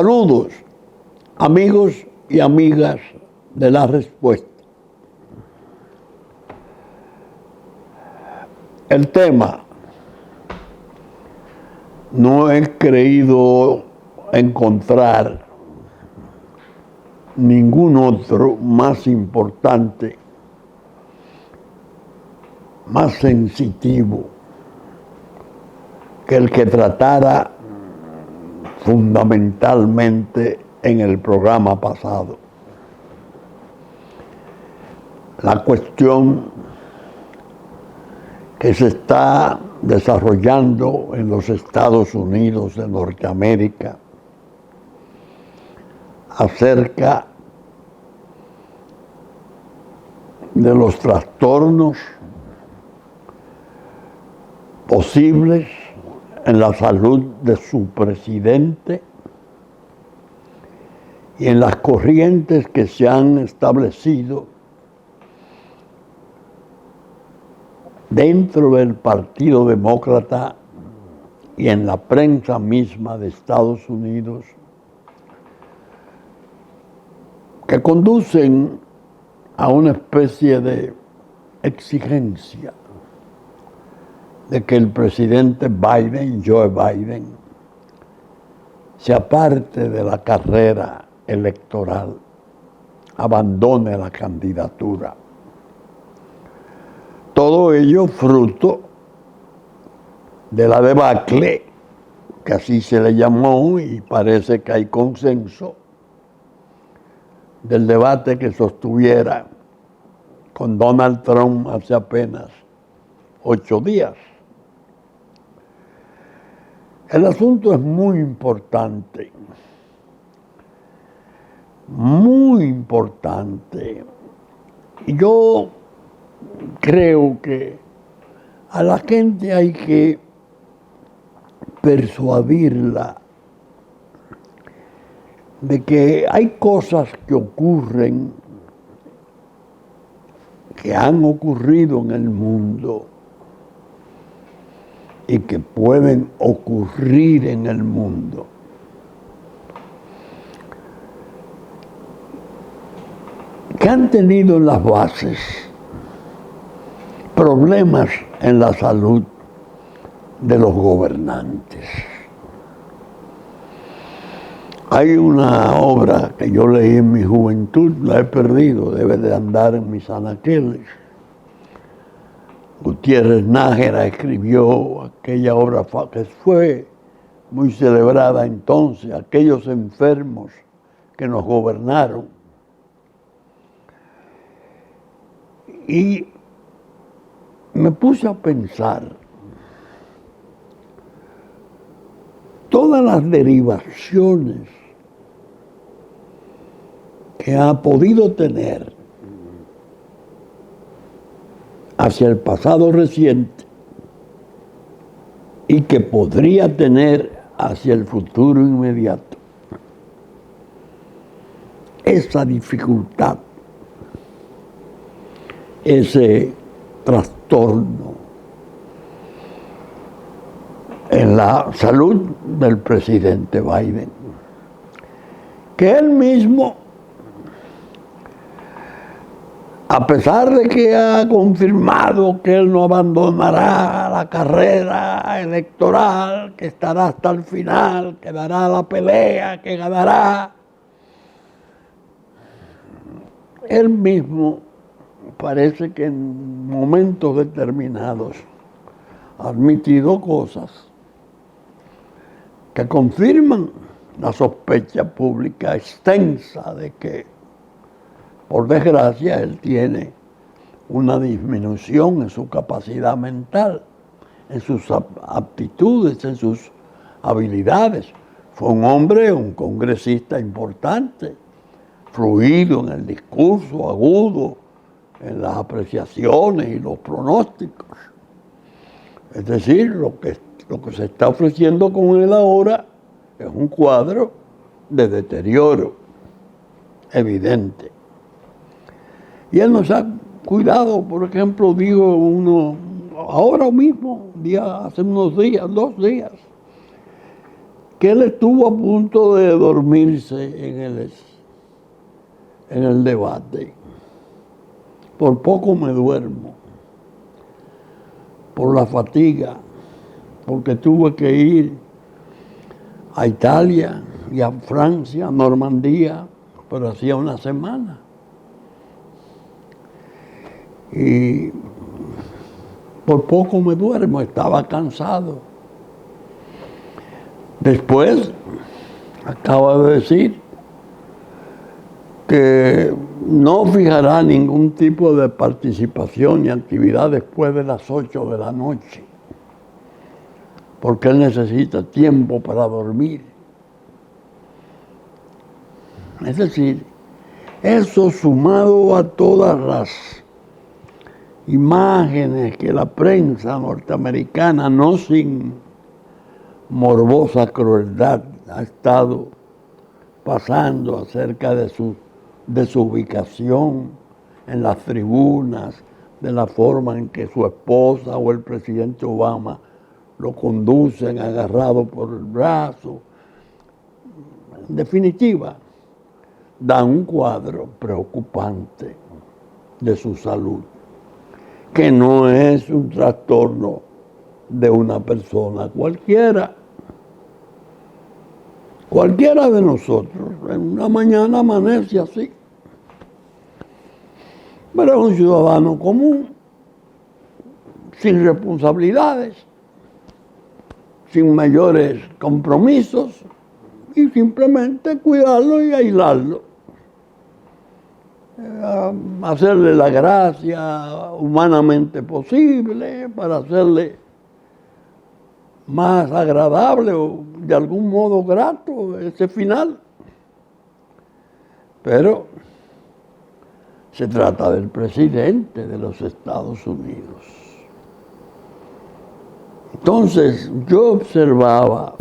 Saludos, amigos y amigas de La Respuesta. El tema, no he creído encontrar ningún otro más importante, más sensitivo, que el que tratara fundamentalmente en el programa pasado. La cuestión que se está desarrollando en los Estados Unidos de Norteamérica acerca de los trastornos posibles en la salud de su presidente y en las corrientes que se han establecido dentro del Partido Demócrata y en la prensa misma de Estados Unidos, que conducen a una especie de exigencia de que el presidente Biden, Joe Biden, se aparte de la carrera electoral, abandone la candidatura. Todo ello fruto de la debacle, que así se le llamó, y parece que hay consenso, del debate que sostuviera con Donald Trump hace apenas 8 días. El asunto es muy importante, muy importante. Y yo creo que a la gente hay que persuadirla de que hay cosas que ocurren, que han ocurrido en el mundo y que pueden ocurrir en el mundo, que han tenido en las bases problemas en la salud de los gobernantes. Hay una obra que yo leí en mi juventud, la he perdido, debe de andar en mis anaqueles. Gutiérrez Nájera escribió aquella obra que fue muy celebrada entonces, aquellos enfermos que nos gobernaron. Y me puse a pensar todas las derivaciones que ha podido tener hacia el pasado reciente y que podría tener hacia el futuro inmediato. Esa dificultad, ese trastorno en la salud del presidente Biden, que él mismo, a pesar de que ha confirmado que él no abandonará la carrera electoral, que estará hasta el final, que dará la pelea, que ganará, él mismo parece que en momentos determinados ha admitido cosas que confirman la sospecha pública extensa de que, por desgracia, él tiene una disminución en su capacidad mental, en sus aptitudes, en sus habilidades. Fue un hombre, un congresista importante, fluido en el discurso, agudo en las apreciaciones y los pronósticos. Es decir, lo que se está ofreciendo con él ahora es un cuadro de deterioro evidente. Y él nos ha cuidado, por ejemplo, ahora mismo, hace unos días, 2 días, que él estuvo a punto de dormirse en el debate. Por poco me duermo, por la fatiga, porque tuve que ir a Italia y a Francia, a Normandía, pero hacía una semana. Y por poco me duermo, estaba cansado. Después, acaba de decir que no fijará ningún tipo de participación y actividad después de las 8 de la noche, porque él necesita tiempo para dormir. Es decir, eso sumado a todas las imágenes que la prensa norteamericana, no sin morbosa crueldad, ha estado pasando acerca de su ubicación en las tribunas, de la forma en que su esposa o el presidente Obama lo conducen agarrado por el brazo. En definitiva, da un cuadro preocupante de su salud, que no es un trastorno de una persona cualquiera. Cualquiera de nosotros, en una mañana amanece así. Pero es un ciudadano común, sin responsabilidades, sin mayores compromisos, y simplemente cuidarlo y aislarlo. Hacerle la gracia humanamente posible para hacerle más agradable o de algún modo grato ese final. Pero se trata del presidente de los Estados Unidos. Entonces yo observaba,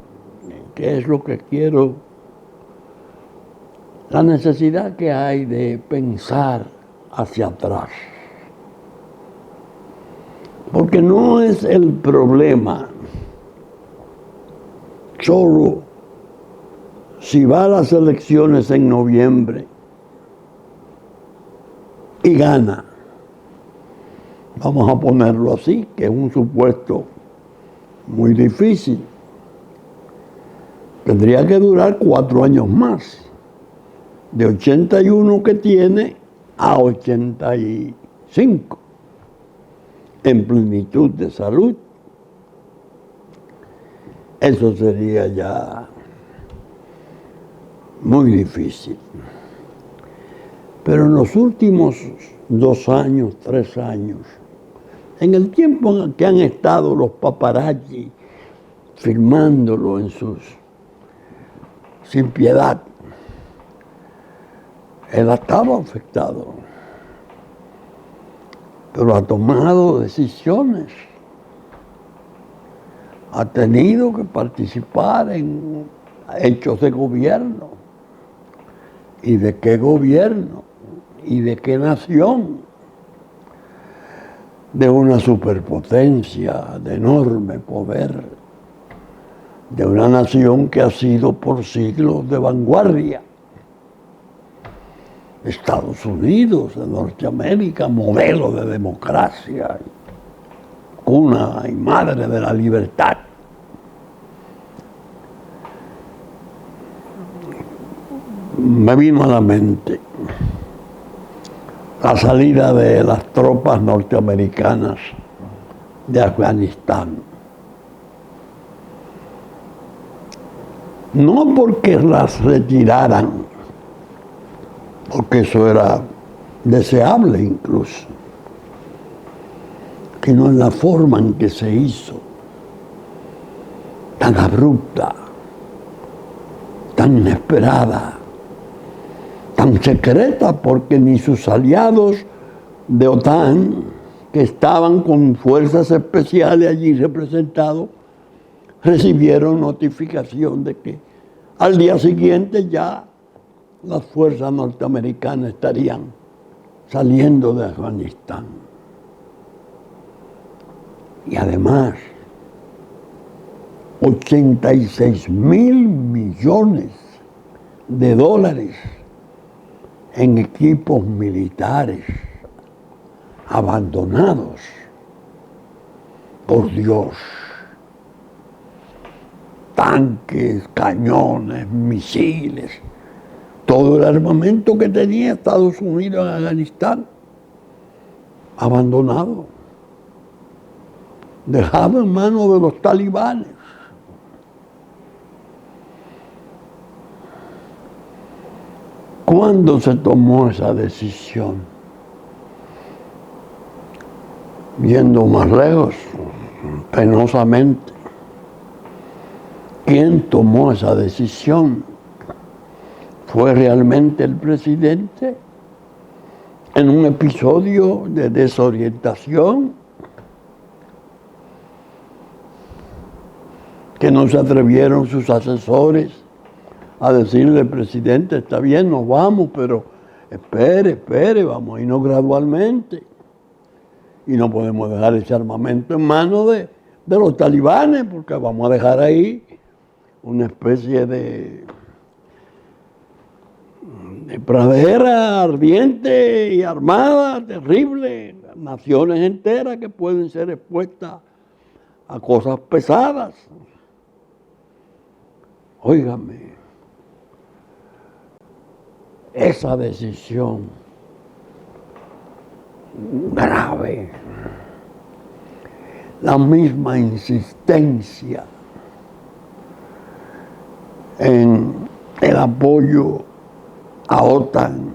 que es lo que quiero, la necesidad que hay de pensar hacia atrás. Porque no es el problema solo si va a las elecciones en noviembre y gana. Vamos a ponerlo así, que es un supuesto muy difícil. Tendría que durar 4 años más, de 81 que tiene a 85, en plenitud de salud. Eso sería ya muy difícil. Pero en los últimos 2 años, 3 años, en el tiempo en el que han estado los paparazzi filmándolo sin piedad, él estaba afectado, pero ha tomado decisiones, ha tenido que participar en hechos de gobierno. ¿Y de qué gobierno? ¿Y de qué nación? De una superpotencia de enorme poder, de una nación que ha sido por siglos de vanguardia. Estados Unidos de Norteamérica, modelo de democracia, cuna y madre de la libertad. Me vino a la mente la salida de las tropas norteamericanas de Afganistán. No porque las retiraran, porque eso era deseable incluso, sino en la forma en que se hizo, tan abrupta, tan inesperada, tan secreta, porque ni sus aliados de OTAN, que estaban con fuerzas especiales allí representados, recibieron notificación de que al día siguiente ya las fuerzas norteamericanas estarían saliendo de Afganistán. Y además, $86,000 millones en equipos militares abandonados. Por Dios, tanques, cañones, misiles, todo el armamento que tenía Estados Unidos en Afganistán, abandonado, dejado en manos de los talibanes. ¿Cuándo se tomó esa decisión? Yendo más lejos, penosamente, ¿quién tomó esa decisión? ¿Fue realmente el presidente en un episodio de desorientación? Que no se atrevieron sus asesores a decirle: presidente, está bien, nos vamos, pero espere, vamos a irnos gradualmente. Y no podemos dejar ese armamento en manos de los talibanes, porque vamos a dejar ahí una especie de pradera ardiente y armada, terrible, naciones enteras que pueden ser expuestas a cosas pesadas. Óigame, esa decisión grave, la misma insistencia en el apoyo a OTAN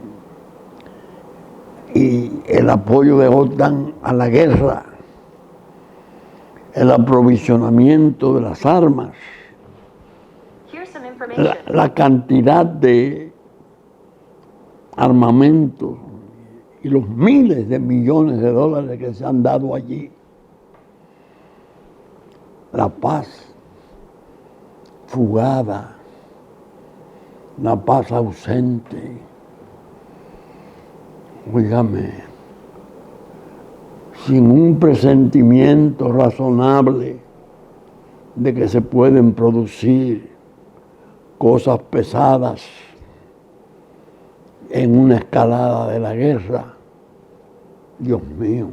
y el apoyo de OTAN a la guerra, el aprovisionamiento de las armas, la cantidad de armamentos y los miles de millones de dólares que se han dado allí. La paz fugada, la paz ausente. Óigame, sin un presentimiento razonable de que se pueden producir cosas pesadas en una escalada de la guerra. Dios mío,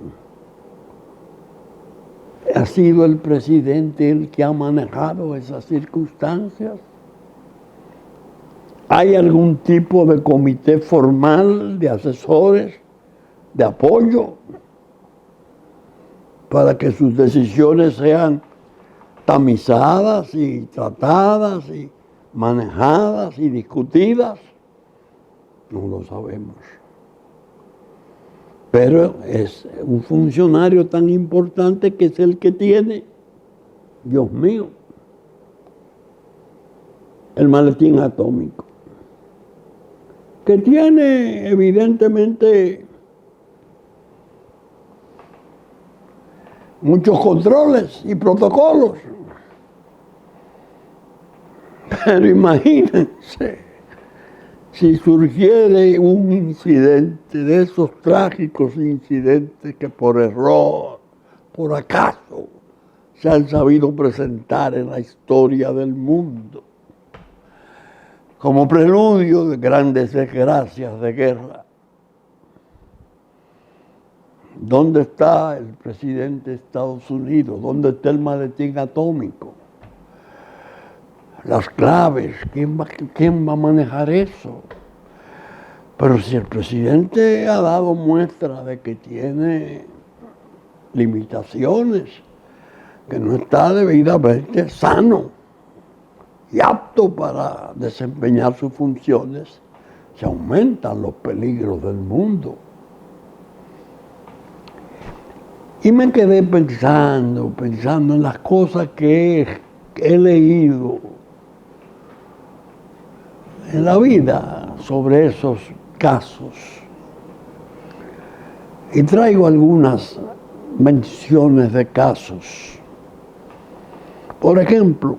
¿ha sido el presidente el que ha manejado esas circunstancias? ¿Hay algún tipo de comité formal de asesores, de apoyo, para que sus decisiones sean tamizadas y tratadas y manejadas y discutidas? No lo sabemos. Pero es un funcionario tan importante que es el que tiene, Dios mío, el maletín atómico, que tiene evidentemente muchos controles y protocolos. Pero imagínense, si surgiere un incidente de esos trágicos incidentes que por error, por acaso, se han sabido presentar en la historia del mundo, como preludio de grandes desgracias de guerra. ¿Dónde está el presidente de Estados Unidos? ¿Dónde está el maletín atómico? Las claves, ¿quién va a manejar eso? Pero si el presidente ha dado muestra de que tiene limitaciones, que no está debidamente sano y apto para desempeñar sus funciones, se aumentan los peligros del mundo. Y me quedé pensando en las cosas que he leído en la vida sobre esos casos. Y traigo algunas menciones de casos. Por ejemplo,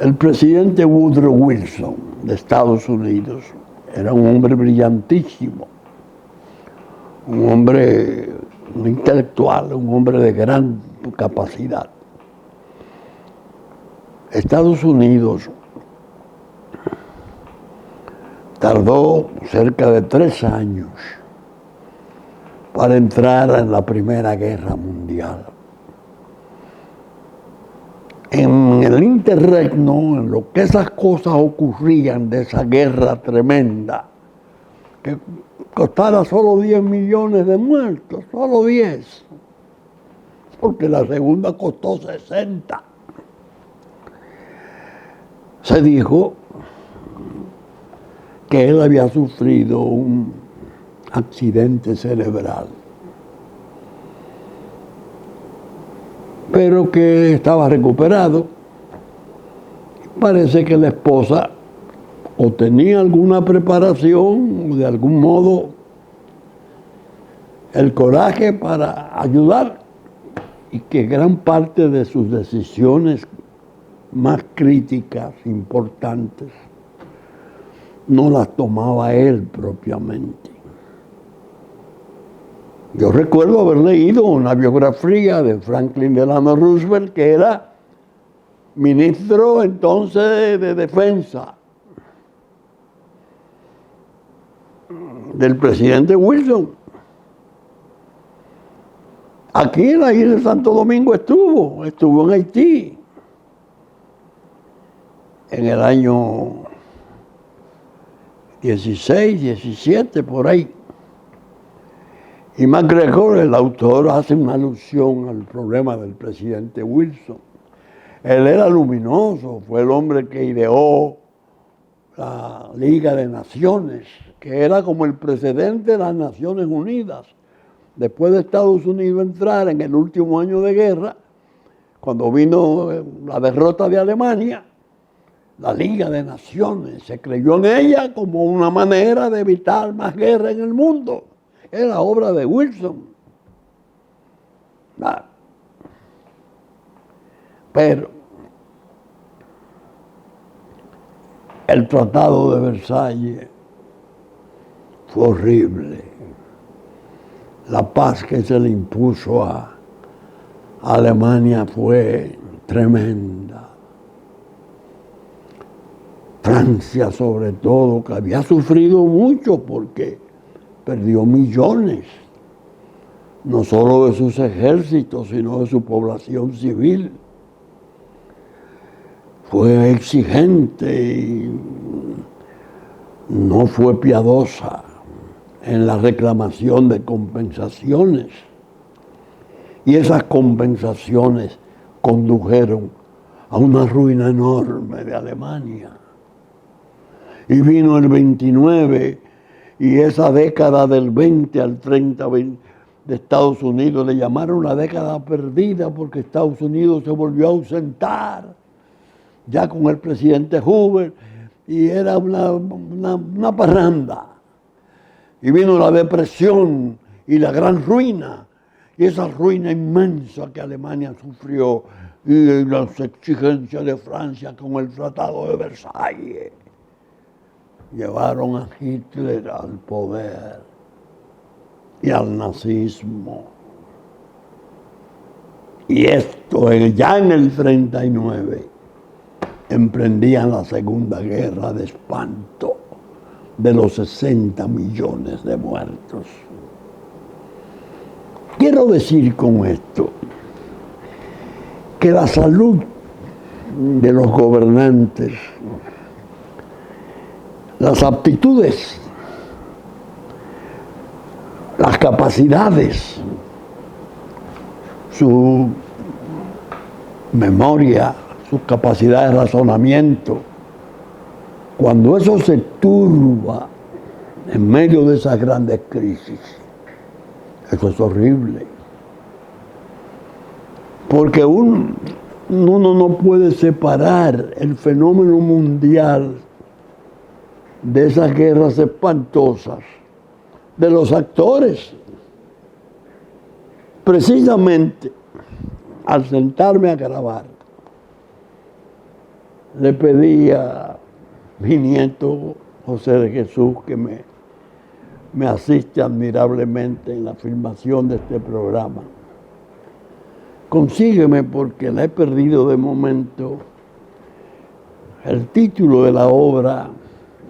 el presidente Woodrow Wilson de Estados Unidos era un hombre brillantísimo, un hombre intelectual, un hombre de gran capacidad. Estados Unidos tardó cerca de 3 años para entrar en la Primera Guerra Mundial. En el interregno, en lo que esas cosas ocurrían de esa guerra tremenda, que costara solo 10 millones de muertos, solo 10, porque la segunda costó 60. Se dijo que él había sufrido un accidente cerebral, pero que estaba recuperado. Parece que la esposa o tenía alguna preparación o de algún modo el coraje para ayudar, y que gran parte de sus decisiones más críticas, importantes, no las tomaba él propiamente. Yo recuerdo haber leído una biografía de Franklin Delano Roosevelt, que era ministro entonces de Defensa del presidente Wilson. Aquí en la isla de Santo Domingo estuvo en Haití en el año 16, 17, por ahí. Y MacGregor, el autor, hace una alusión al problema del presidente Wilson. Él era luminoso, fue el hombre que ideó la Liga de Naciones, que era como el precedente de las Naciones Unidas. Después de Estados Unidos entrar en el último año de guerra, cuando vino la derrota de Alemania, la Liga de Naciones se creyó en ella como una manera de evitar más guerra en el mundo. Era obra de Wilson. Pero el Tratado de Versalles fue horrible. La paz que se le impuso a Alemania fue tremenda. Francia, sobre todo, que había sufrido mucho porque perdió millones, no solo de sus ejércitos, sino de su población civil. Fue exigente y no fue piadosa en la reclamación de compensaciones. Y esas compensaciones condujeron a una ruina enorme de Alemania. Y vino el 29, y esa década del 20 al 30 de Estados Unidos le llamaron la década perdida, porque Estados Unidos se volvió a ausentar ya con el presidente Hoover, y era una parranda. Y vino la depresión y la gran ruina, y esa ruina inmensa que Alemania sufrió, y las exigencias de Francia con el Tratado de Versalles llevaron a Hitler al poder y al nazismo. Y esto ya en el 39 emprendían la Segunda Guerra de espanto, de los 60 millones de muertos. Quiero decir con esto que la salud de los gobernantes, las aptitudes, las capacidades, su memoria, sus capacidades de razonamiento, cuando eso se turba en medio de esas grandes crisis, eso es horrible. Porque uno no puede separar el fenómeno mundial de esas guerras espantosas de los actores. Precisamente al sentarme a grabar, le pedí a mi nieto José de Jesús, que me asiste admirablemente en la filmación de este programa: consígueme, porque la he perdido de momento, el título de la obra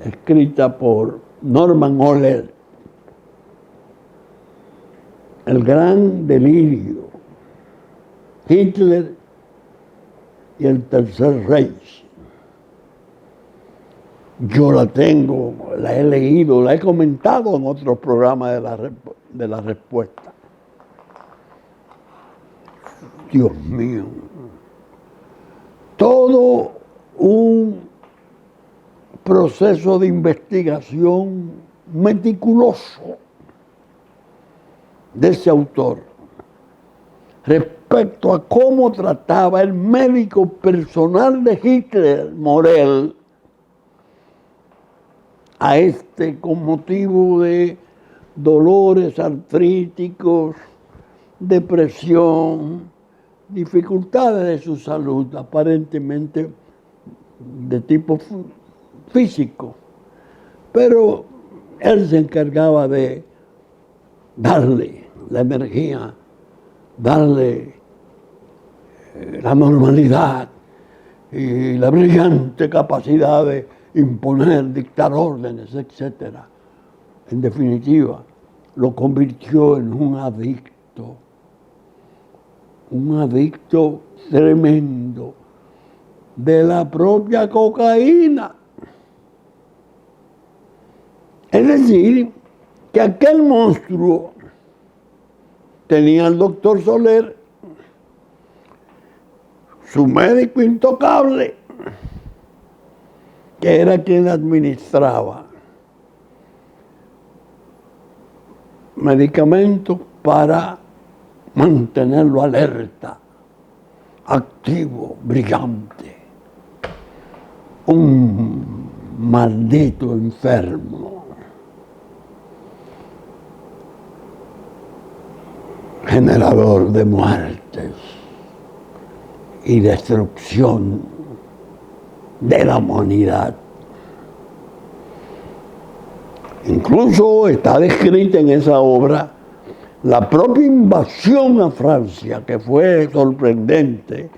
escrita por Norman Ohler, El gran delirio, Hitler y el Tercer Reich. Yo la tengo, la he leído, la he comentado en otros programas de la respuesta. Dios mío, todo un proceso de investigación meticuloso de ese autor respecto a cómo trataba el médico personal de Hitler, Morell, a este con motivo de dolores artríticos, depresión, dificultades de su salud, aparentemente de tipo físico. Pero él se encargaba de darle la energía, darle la normalidad y la brillante capacidad de imponer, dictar órdenes, etc. En definitiva, lo convirtió en un adicto tremendo de la propia cocaína. Es decir, que aquel monstruo tenía al doctor Soler, su médico intocable, que era quien administraba medicamentos para mantenerlo alerta, activo, brillante. Un maldito enfermo, generador de muertes y destrucción de la humanidad. Incluso está descrita en esa obra la propia invasión a Francia, que fue sorprendente.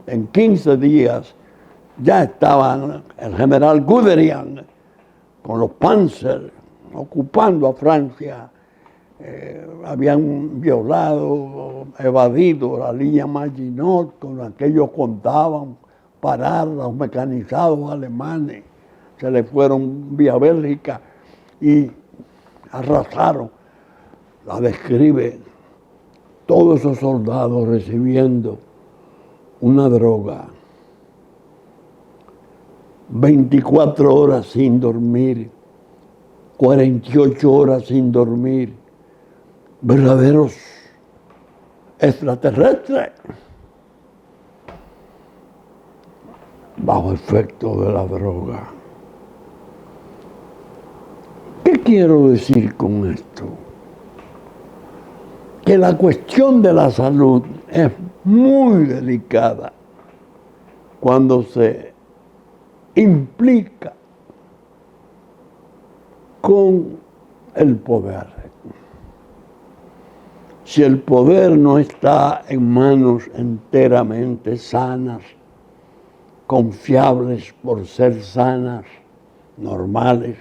En 15 días ya estaban el general Guderian con los Panzer ocupando a Francia. Habían violado, evadido la línea Maginot, con la que ellos contaban parar los mecanizados alemanes. Se le fueron vía Bélgica y arrasaron. La describe todos esos soldados recibiendo una droga, 24 horas sin dormir, 48 horas sin dormir, verdaderos extraterrestres bajo efecto de la droga. ¿Qué quiero decir con esto? Que la cuestión de la salud es muy delicada cuando se implica con el poder. Si el poder no está en manos enteramente sanas, confiables por ser sanas, normales,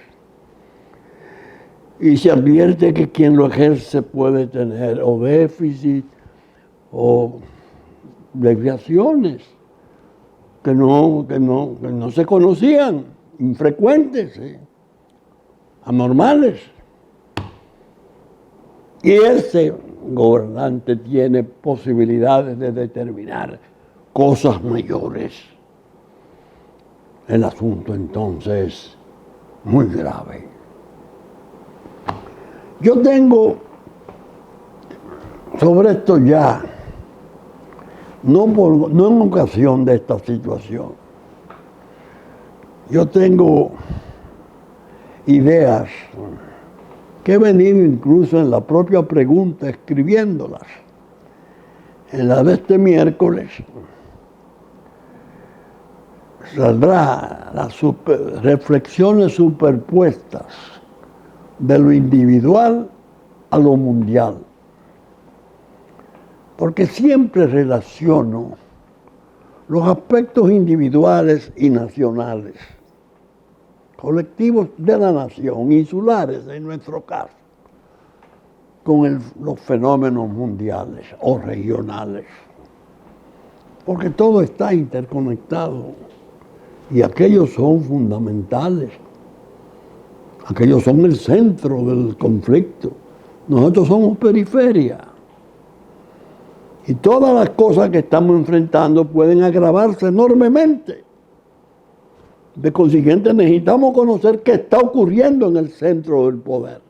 y se advierte que quien lo ejerce puede tener o déficit o desviaciones que no se conocían, infrecuentes, anormales. Y ese gobernante tiene posibilidades de determinar cosas mayores. El asunto entonces es muy grave. Yo tengo sobre esto ya, no en ocasión de esta situación, yo tengo ideas que he venido incluso en la propia pregunta escribiéndolas. En la de este miércoles saldrá las reflexiones superpuestas de lo individual a lo mundial. Porque siempre relaciono los aspectos individuales y nacionales, colectivos de la nación, insulares en nuestro caso, con los fenómenos mundiales o regionales. Porque todo está interconectado y aquellos son fundamentales. Aquellos son el centro del conflicto. Nosotros somos periferia. Y todas las cosas que estamos enfrentando pueden agravarse enormemente. De consiguiente, necesitamos conocer qué está ocurriendo en el centro del poder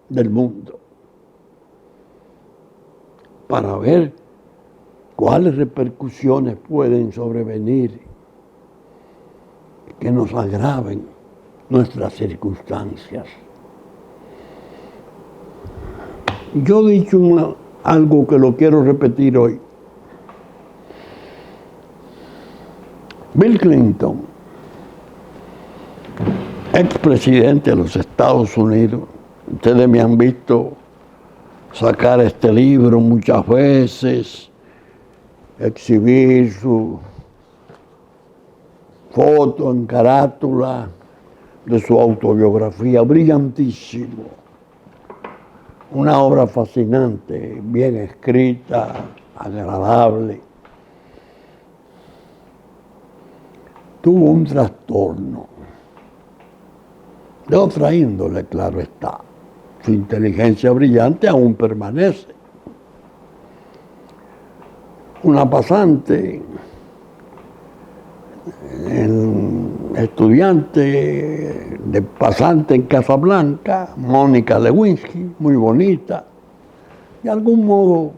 del mundo para ver cuáles repercusiones pueden sobrevenir que nos agraven nuestras circunstancias. Yo he dicho algo que lo quiero repetir hoy. Bill Clinton, expresidente de los Estados Unidos, ustedes me han visto sacar este libro muchas veces, exhibir su foto en carátula de su autobiografía, brillantísimo. Una obra fascinante, bien escrita, agradable. Tuvo un trastorno de otra índole, claro está. Su inteligencia brillante aún permanece. Una pasante, estudiante de pasante en Casablanca, Mónica Lewinsky, muy bonita, de algún modo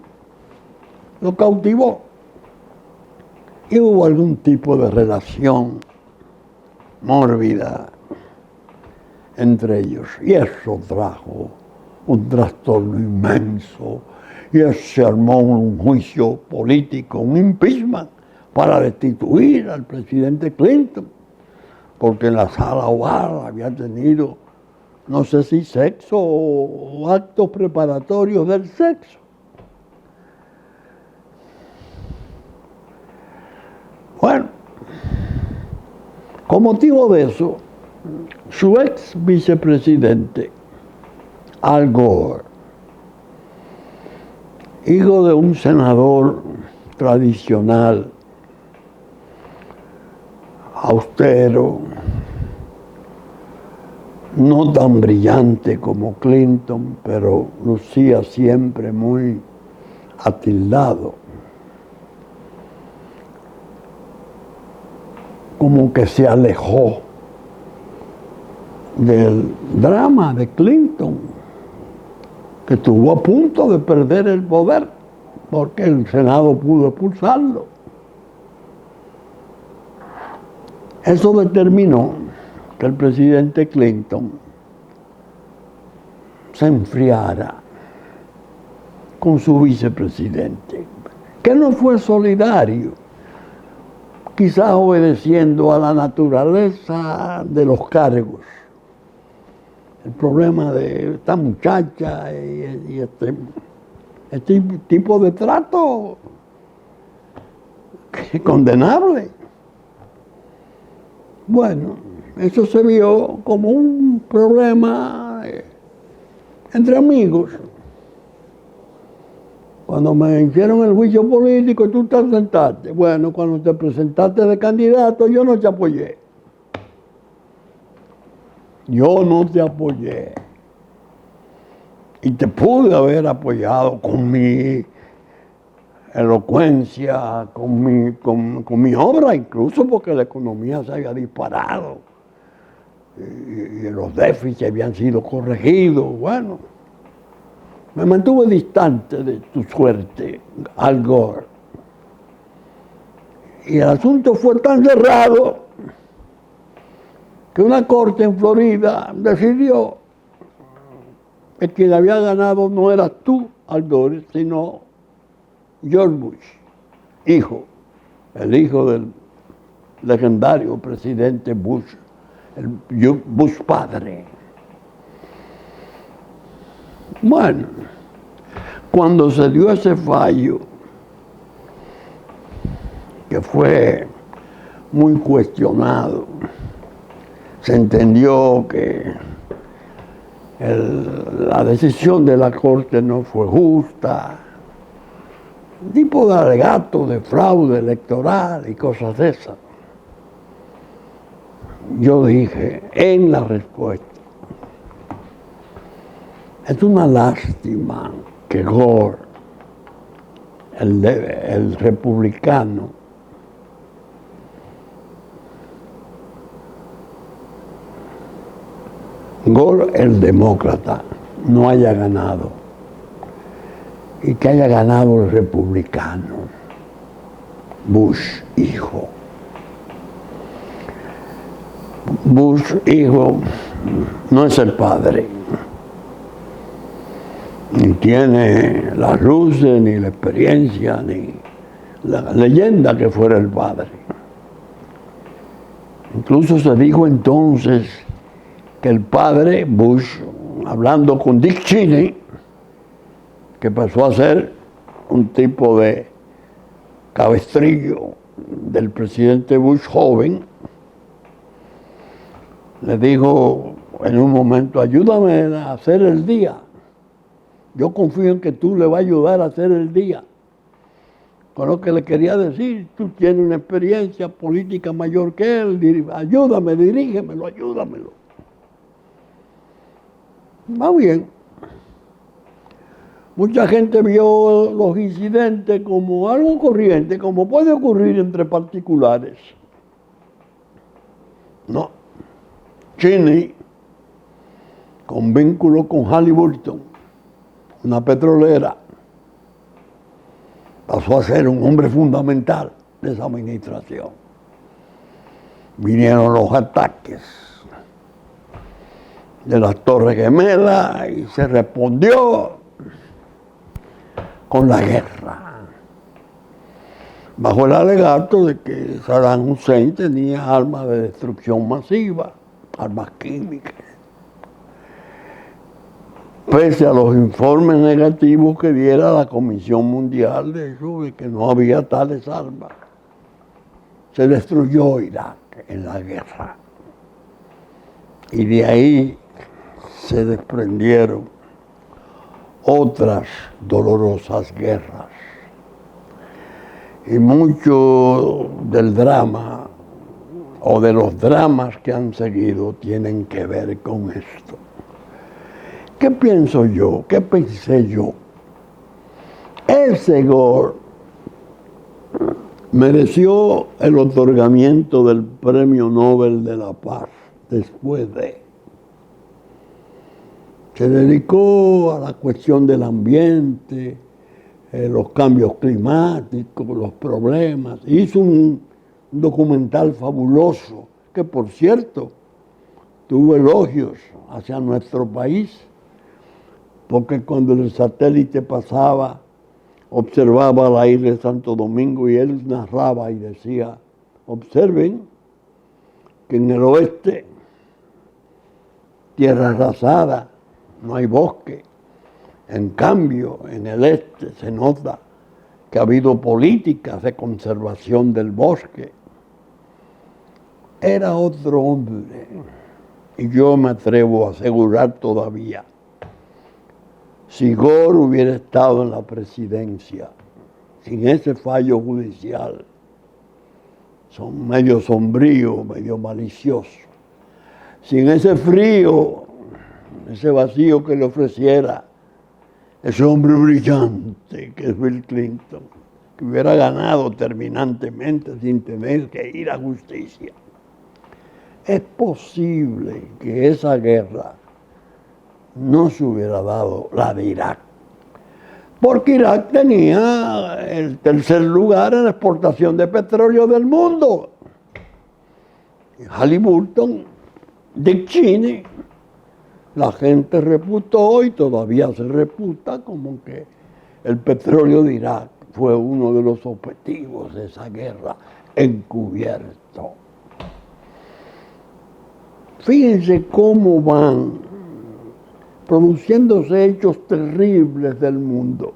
lo cautivó. Y hubo algún tipo de relación mórbida entre ellos. Y eso trajo un trastorno inmenso. Y se armó un juicio político, un impeachment, para destituir al presidente Clinton. Porque en la sala oval había tenido, no sé si sexo o actos preparatorios del sexo. Bueno, con motivo de eso, su ex vicepresidente, Al Gore, hijo de un senador tradicional, austero, no tan brillante como Clinton, pero lucía siempre muy atildado. Como que se alejó del drama de Clinton, que estuvo a punto de perder el poder, porque el Senado pudo expulsarlo. Eso determinó que el presidente Clinton se enfriara con su vicepresidente, que no fue solidario, quizás obedeciendo a la naturaleza de los cargos. El problema de esta muchacha y este tipo de trato que es condenable. Bueno, eso se vio como un problema entre amigos. Cuando me hicieron el juicio político, tú te sentaste. Bueno, cuando te presentaste de candidato, yo no te apoyé. Yo no te apoyé. Y te pude haber apoyado con mi elocuencia, con mi obra, incluso porque la economía se había disparado y los déficits habían sido corregidos. Bueno, me mantuve distante de tu suerte, Al Gore. Y el asunto fue tan cerrado que una corte en Florida decidió que quien había ganado no eras tú, Al Gore, sino George Bush, hijo, el hijo del legendario presidente Bush, el Bush padre. Bueno, cuando se dio ese fallo, que fue muy cuestionado. Se entendió que la decisión de la Corte no fue justa, un tipo de alegato de fraude electoral y cosas de esas. Yo dije en la respuesta, es una lástima que Gore, el republicano, Gore, el demócrata, no haya ganado y que haya ganado el republicano, Bush hijo. Bush hijo no es el padre, ni tiene las luces, ni la experiencia, ni la leyenda que fuera el padre. Incluso se dijo entonces que el padre Bush, hablando con Dick Cheney, que pasó a ser un tipo de cabestrillo del presidente Bush joven, le dijo en un momento, ayúdame a hacer el día. Yo confío en que tú le vas a ayudar a hacer el día. Con lo que le quería decir, tú tienes una experiencia política mayor que él, ayúdame, dirígemelo, ayúdamelo. Va bien. Mucha gente vio los incidentes como algo corriente, como puede ocurrir entre particulares. No. Cheney, con vínculo con Halliburton, una petrolera, pasó a ser un hombre fundamental de esa administración. Vinieron los ataques de las Torres Gemelas y se respondió con la guerra, bajo el alegato de que Saddam Hussein tenía armas de destrucción masiva, armas químicas, pese a los informes negativos que diera la Comisión Mundial de eso, de que no había tales armas. Se destruyó Irak en la guerra. Y de ahí se desprendieron otras dolorosas guerras. Y mucho del drama, o de los dramas que han seguido, tienen que ver con esto. ¿Qué pienso yo? ¿Qué pensé yo? Ese Gore mereció el otorgamiento del Premio Nobel de la Paz después de. Se dedicó a la cuestión del ambiente, los cambios climáticos, los problemas. Hizo un documental fabuloso que, por cierto, tuvo elogios hacia nuestro país, porque cuando el satélite pasaba, observaba la isla de Santo Domingo y él narraba y decía, observen que en el oeste, tierra arrasada, no hay bosque. En cambio, en el este se nota que ha habido políticas de conservación del bosque. Era otro hombre, y yo me atrevo a asegurar todavía, si Gore hubiera estado en la presidencia, sin ese fallo judicial, son medio sombrío, medio malicioso, sin ese frío, ese vacío que le ofreciera ese hombre brillante que es Bill Clinton, que hubiera ganado terminantemente sin tener que ir a justicia. Es posible que esa guerra no se hubiera dado, la de Irak, porque Irak tenía el tercer lugar en la exportación de petróleo del mundo. Halliburton, Dick Cheney, la gente reputó y todavía se reputa como que el petróleo de Irak fue uno de los objetivos de esa guerra encubierto. Fíjense cómo van produciéndose hechos terribles del mundo.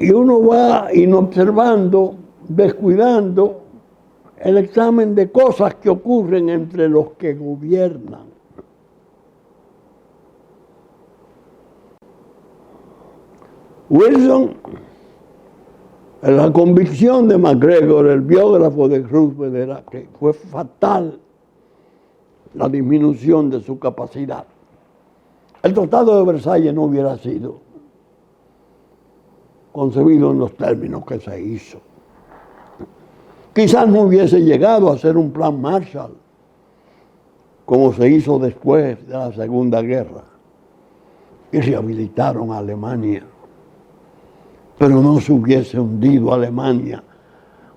Y uno va inobservando, descuidando el examen de cosas que ocurren entre los que gobiernan. Wilson, en la convicción de MacGregor, el biógrafo de Roosevelt, era que fue fatal la disminución de su capacidad. El Tratado de Versalles no hubiera sido concebido en los términos que se hizo. Quizás no hubiese llegado a ser un plan Marshall, como se hizo después de la Segunda Guerra, y rehabilitaron a Alemania. Pero no se hubiese hundido Alemania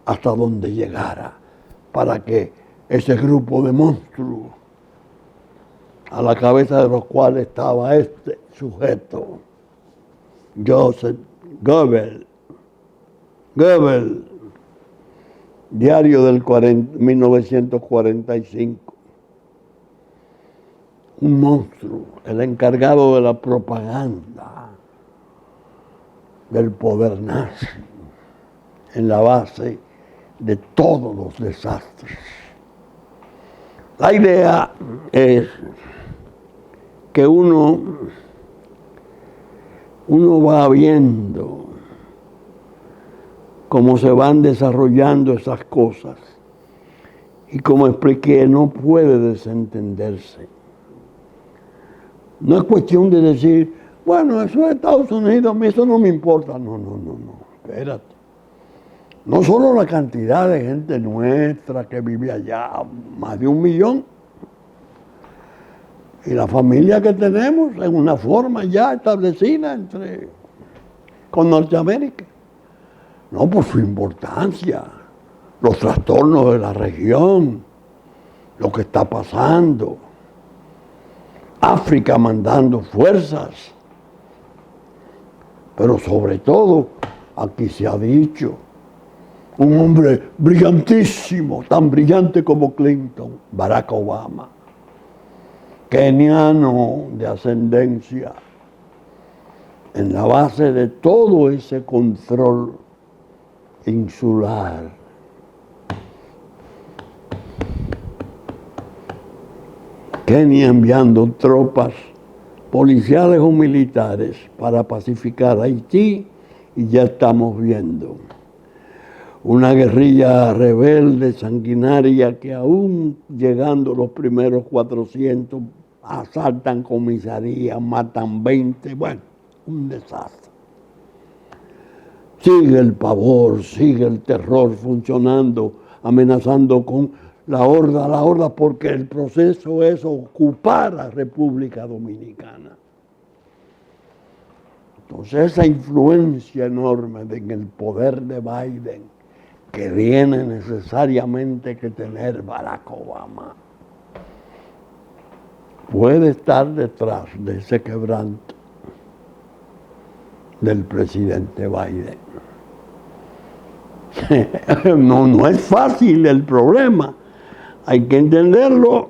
hasta donde llegara, para que ese grupo de monstruos, a la cabeza de los cuales estaba este sujeto, Joseph Goebbels, diario del 1945, un monstruo, el encargado de la propaganda del poder nazi, en la base de todos los desastres. La idea es que uno va viendo cómo se van desarrollando esas cosas y, como expliqué, no puede desentenderse. No es cuestión de decir, bueno, eso es Estados Unidos, a mí eso no me importa. No, espérate. No solo la cantidad de gente nuestra que vive allá, más de 1 millón, y la familia que tenemos en una forma ya establecida con Norteamérica. No, por su importancia, los trastornos de la región, lo que está pasando, África mandando fuerzas, pero sobre todo, aquí se ha dicho, un hombre brillantísimo, tan brillante como Clinton, Barack Obama, keniano de ascendencia, en la base de todo ese control insular. Kenia enviando tropas policiales o militares para pacificar Haití, y ya estamos viendo una guerrilla rebelde, sanguinaria, que aún llegando los primeros 400 asaltan comisarías, matan 20, bueno, un desastre. Sigue el pavor, sigue el terror funcionando, amenazando con la horda, porque el proceso es ocupar a República Dominicana. Entonces esa influencia enorme en el poder de Biden, que tiene necesariamente que tener Barack Obama, puede estar detrás de ese quebranto del presidente Biden. No es fácil el problema, hay que entenderlo.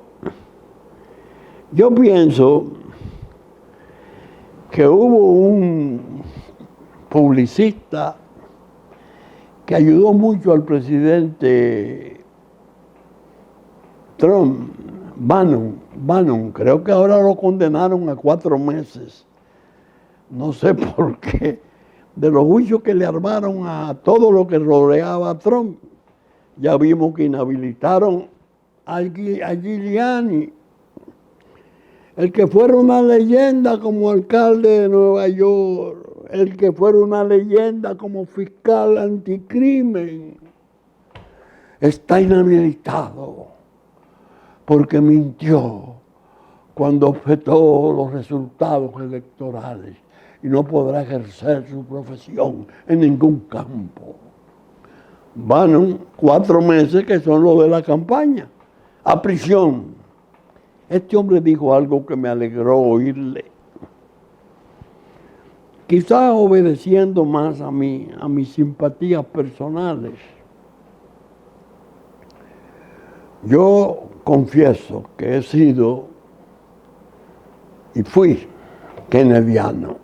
Yo pienso que hubo un publicista que ayudó mucho al presidente Trump, Bannon, creo que ahora lo condenaron a 4 meses. No sé por qué, de los juicios que le armaron a todo lo que rodeaba a Trump. Ya vimos que inhabilitaron a Giuliani, el que fuera una leyenda como alcalde de Nueva York, el que fuera una leyenda como fiscal anticrimen, está inhabilitado porque mintió cuando objetó los resultados electorales y no podrá ejercer su profesión en ningún campo. Van 4 meses, que son los de la campaña, a prisión. Este hombre dijo algo que me alegró oírle. Quizás obedeciendo más a mis simpatías personales. Yo confieso que he sido y fui kennediano.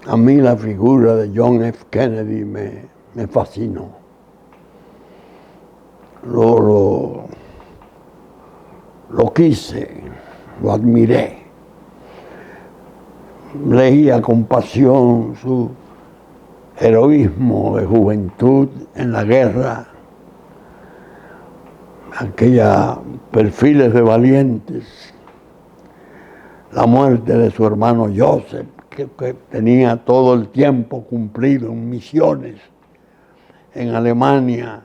A mí la figura de John F. Kennedy me fascinó. Lo quise, lo admiré. Leía con pasión su heroísmo de juventud en la guerra, aquellos perfiles de valientes, la muerte de su hermano Joseph, que tenía todo el tiempo cumplido en misiones en Alemania,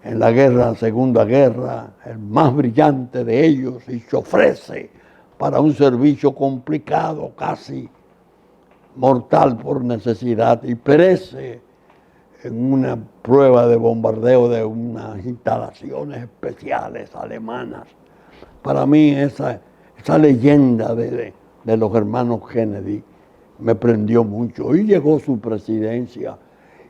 en la guerra, Segunda Guerra, el más brillante de ellos, y se ofrece para un servicio complicado, casi mortal por necesidad, y perece en una prueba de bombardeo de unas instalaciones especiales alemanas. Para mí esa leyenda de los hermanos Kennedy me prendió mucho. Y llegó su presidencia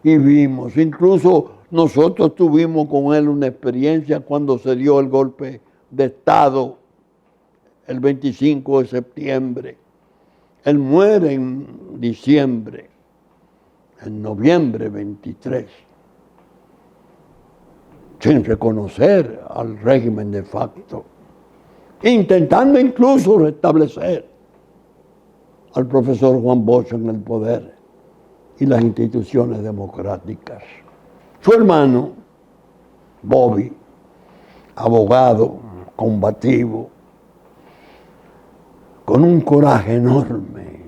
y vimos, incluso nosotros tuvimos con él una experiencia cuando se dio el golpe de Estado el 25 de septiembre. Él muere en diciembre, en noviembre 23, sin reconocer al régimen de facto, intentando incluso restablecer al profesor Juan Bosch en el poder y las instituciones democráticas. Su hermano, Bobby, abogado, combativo, con un coraje enorme,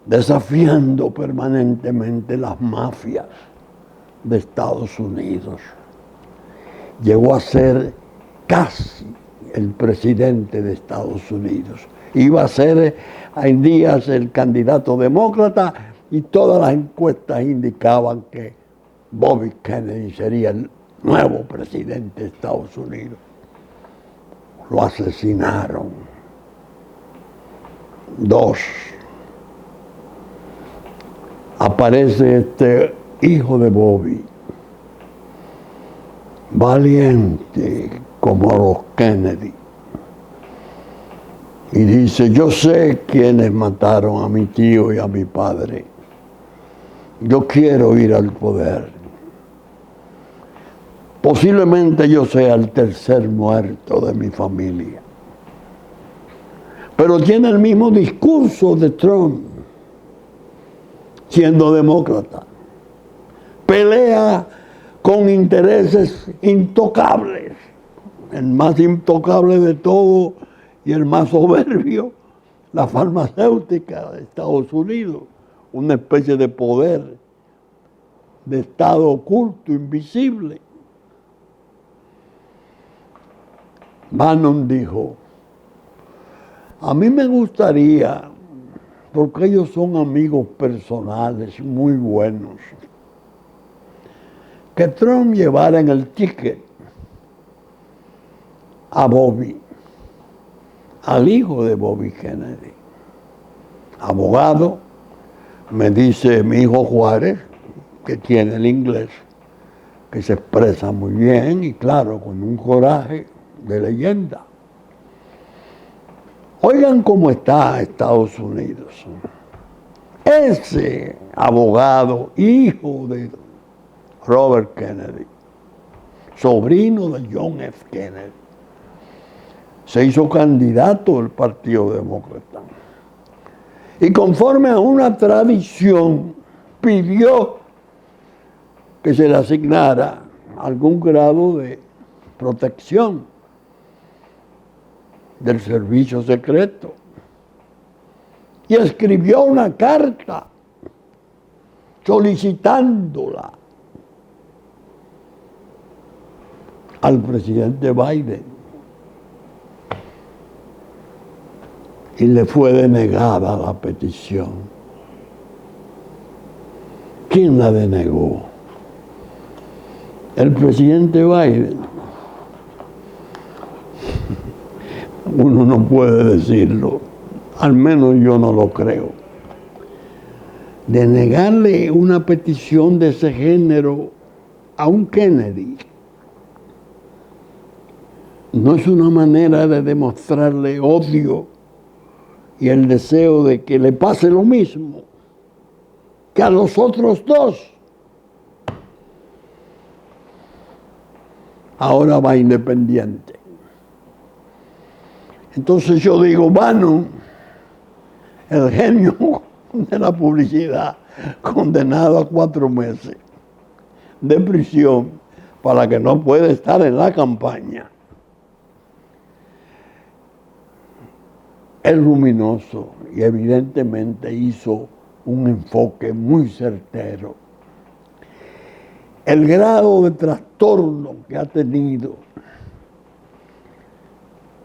desafiando permanentemente las mafias de Estados Unidos. Llegó a ser casi el presidente de Estados Unidos. Iba a ser en días el candidato demócrata y todas las encuestas indicaban que Bobby Kennedy sería el nuevo presidente de Estados Unidos. Lo asesinaron. 2. Aparece este hijo de Bobby, valiente como los Kennedy, y dice: yo sé quiénes mataron a mi tío y a mi padre. Yo quiero ir al poder. Posiblemente yo sea el tercer muerto de mi familia. Pero tiene el mismo discurso de Trump, siendo demócrata. Pelea con intereses intocables. El más intocable de todo y el más soberbio, la farmacéutica de Estados Unidos, una especie de poder de Estado oculto, invisible. Bannon dijo: a mí me gustaría, porque ellos son amigos personales muy buenos, que Trump llevara en el ticket a Bobby, al hijo de Bobby Kennedy, abogado. Me dice mi hijo Juárez, que tiene el inglés, que se expresa muy bien y claro, con un coraje de leyenda. Oigan cómo está Estados Unidos. Ese abogado, hijo de Robert Kennedy, sobrino de John F. Kennedy, se hizo candidato del Partido Demócrata. Y conforme a una tradición, pidió que se le asignara algún grado de protección del servicio secreto. Y escribió una carta solicitándola al presidente Biden. Y le fue denegada la petición. ¿Quién la denegó? El presidente Biden. Uno no puede decirlo, al menos yo no lo creo. Denegarle una petición de ese género a un Kennedy no es una manera de demostrarle odio y el deseo de que le pase lo mismo. que a los otros dos. Ahora va independiente. Entonces yo digo, Bannon, el genio de la publicidad, condenado a 4 meses de prisión para que no pueda estar en la campaña. Es luminoso y evidentemente hizo un enfoque muy certero. El grado de trastorno que ha tenido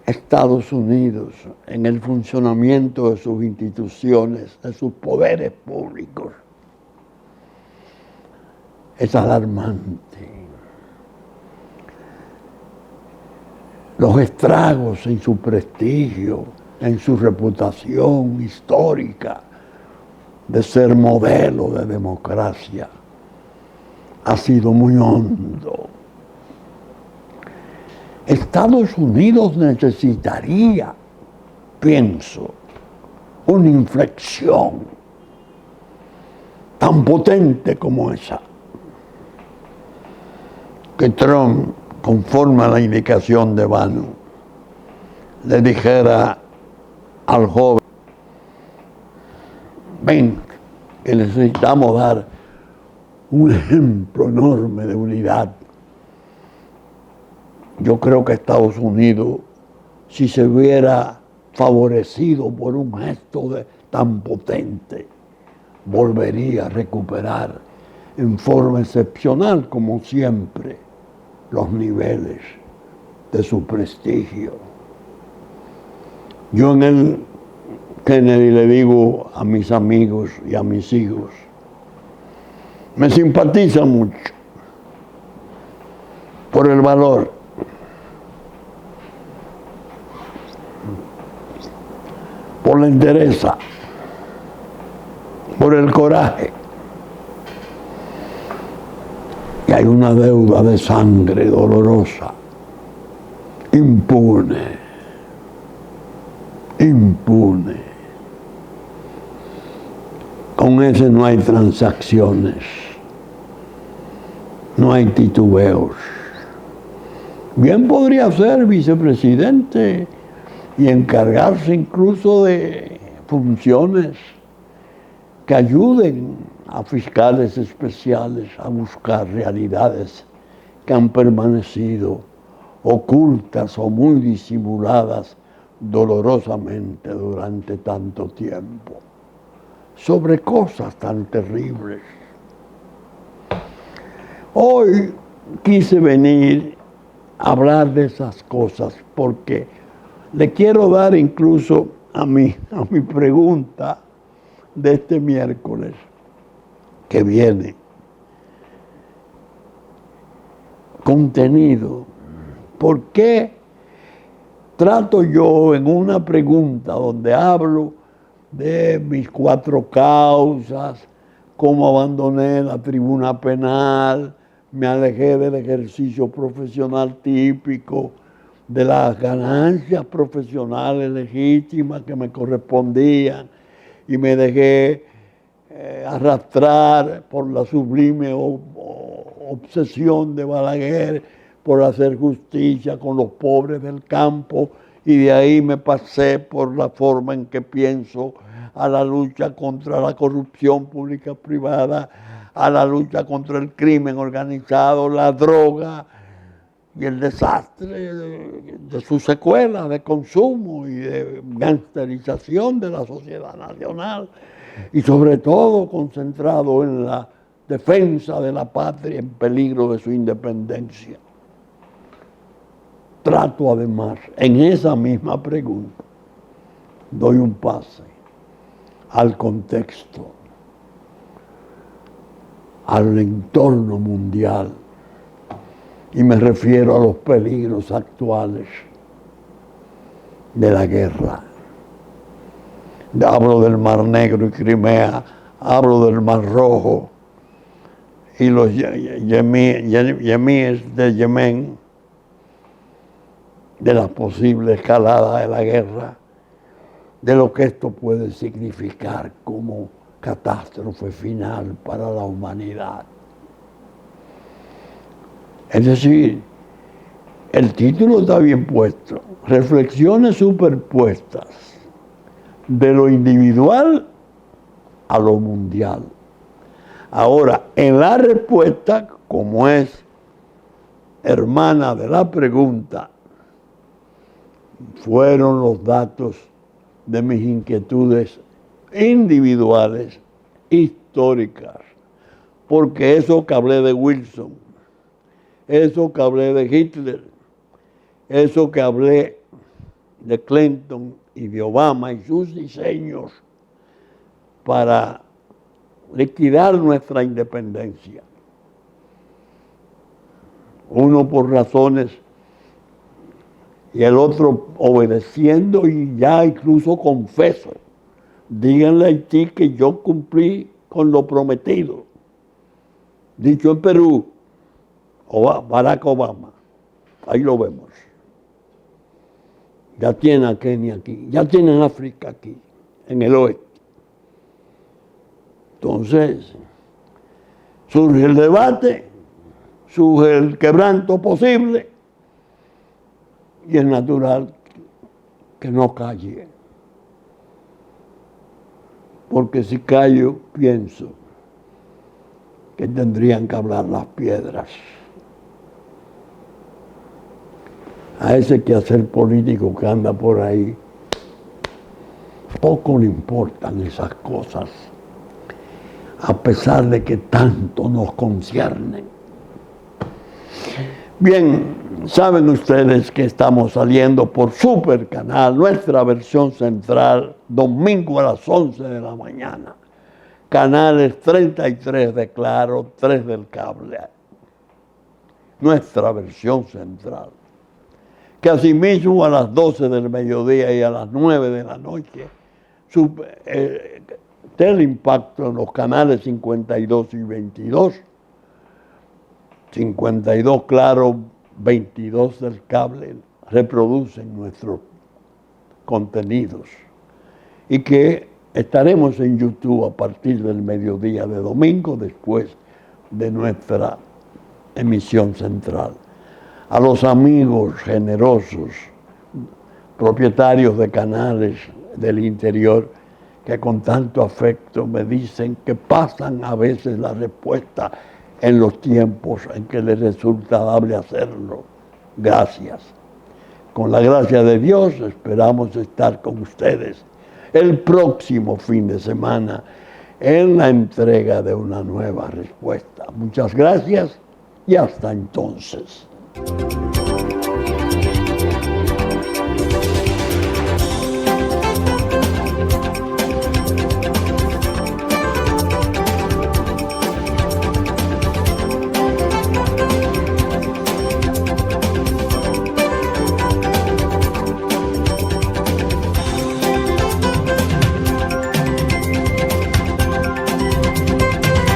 Estados Unidos en el funcionamiento de sus instituciones, de sus poderes públicos, es alarmante. Los estragos en su prestigio, en su reputación histórica de ser modelo de democracia, ha sido muy hondo. Estados Unidos necesitaría, pienso, una inflexión tan potente como esa, que Trump, conforme a la indicación de Bannon, le dijera al joven, ven, que necesitamos dar un ejemplo enorme de unidad. Yo creo que Estados Unidos, si se hubiera favorecido por un gesto tan potente, volvería a recuperar en forma excepcional, como siempre, los niveles de su prestigio. Yo en el Kennedy le digo a mis amigos y a mis hijos, me simpatiza mucho por el valor, por la entereza, por el coraje. Y hay una deuda de sangre dolorosa, impune. Con ese no hay transacciones, no hay titubeos. Bien podría ser vicepresidente y encargarse incluso de funciones que ayuden a fiscales especiales a buscar realidades que han permanecido ocultas o muy disimuladas dolorosamente durante tanto tiempo, sobre cosas tan terribles. Hoy quise venir a hablar de esas cosas porque le quiero dar incluso a mi pregunta de este miércoles que viene contenido. ¿Por qué trato yo en una pregunta donde hablo de mis 4 causas, cómo abandoné la tribuna penal, me alejé del ejercicio profesional típico, de las ganancias profesionales legítimas que me correspondían y me dejé arrastrar por la sublime obsesión de Balaguer por hacer justicia con los pobres del campo, y de ahí me pasé por la forma en que pienso a la lucha contra la corrupción pública-privada, a la lucha contra el crimen organizado, la droga y el desastre de sus secuelas de consumo y de gangsterización de la sociedad nacional, y sobre todo concentrado en la defensa de la patria en peligro de su independencia. Trato además, en esa misma pregunta, doy un pase al contexto, al entorno mundial, y me refiero a los peligros actuales de la guerra. Hablo del Mar Negro y Crimea, hablo del Mar Rojo y los yemíes de Yemen, de la posible escalada de la guerra, de lo que esto puede significar como catástrofe final para la humanidad. Es decir, el título está bien puesto, reflexiones superpuestas de lo individual a lo mundial. Ahora, en la respuesta, como es hermana de la pregunta, fueron los datos de mis inquietudes individuales, históricas, porque eso que hablé de Wilson, eso que hablé de Hitler, eso que hablé de Clinton y de Obama y sus diseños para liquidar nuestra independencia. Uno por razones y el otro obedeciendo y ya incluso confeso. Díganle a Haití que yo cumplí con lo prometido. Dicho en Perú, Barack Obama. Ahí lo vemos. Ya tienen a Kenia aquí, ya tienen África aquí, en el oeste. Entonces, surge el debate, surge el quebranto posible y es natural que no calle. Porque si callo, pienso que tendrían que hablar las piedras. A ese quehacer político que anda por ahí, poco le importan esas cosas, a pesar de que tanto nos conciernen. Bien, saben ustedes que estamos saliendo por Super Canal, nuestra versión central, domingo a las 11 de la mañana. Canales 33 de Claro, 3 del cable. Nuestra versión central. Que asimismo a las 12 del mediodía y a las 9 de la noche, Teleimpacto en los canales 52 y 22, 52 Claro, 22 del cable, reproducen nuestros contenidos. Y que estaremos en YouTube a partir del mediodía de domingo, después de nuestra emisión central. A los amigos generosos, propietarios de canales del interior, que con tanto afecto me dicen que pasan a veces la respuesta en los tiempos en que les resulta dable hacerlo. Gracias. Con la gracia de Dios esperamos estar con ustedes el próximo fin de semana en la entrega de una nueva respuesta. Muchas gracias y hasta entonces.